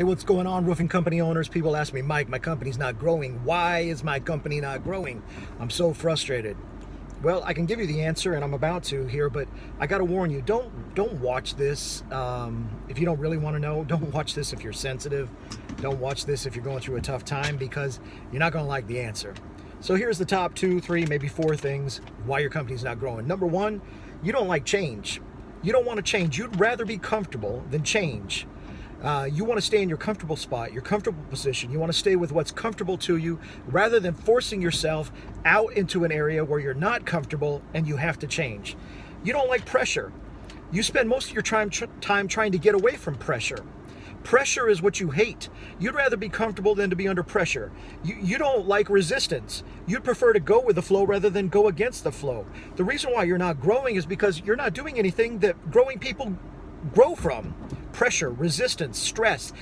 Hey, what's going on, roofing company owners? People ask me, Mike, my company's not growing. Why is my company not growing? I'm so frustrated. Well, I can give you the answer, and I'm about to here, but I got to warn you, don't watch this if you don't really want to know. Don't watch this if you're sensitive. Don't watch this if you're going through a tough time, because you're not going to like the answer. So here's the top 2, 3, maybe 4 things why your company's not growing. Number 1, you don't like change. You don't want to change. You'd rather be comfortable than change. You want to stay in your comfortable spot, your comfortable position. You want to stay with what's comfortable to you rather than forcing yourself out into an area where you're not comfortable and you have to change. You don't like pressure. You spend most of your time trying to get away from pressure. Pressure is what you hate. You'd rather be comfortable than to be under pressure. You don't like resistance. You'd prefer to go with the flow rather than go against the flow. The reason why you're not growing is because you're not doing anything that growing people grow from. Pressure, resistance, stress.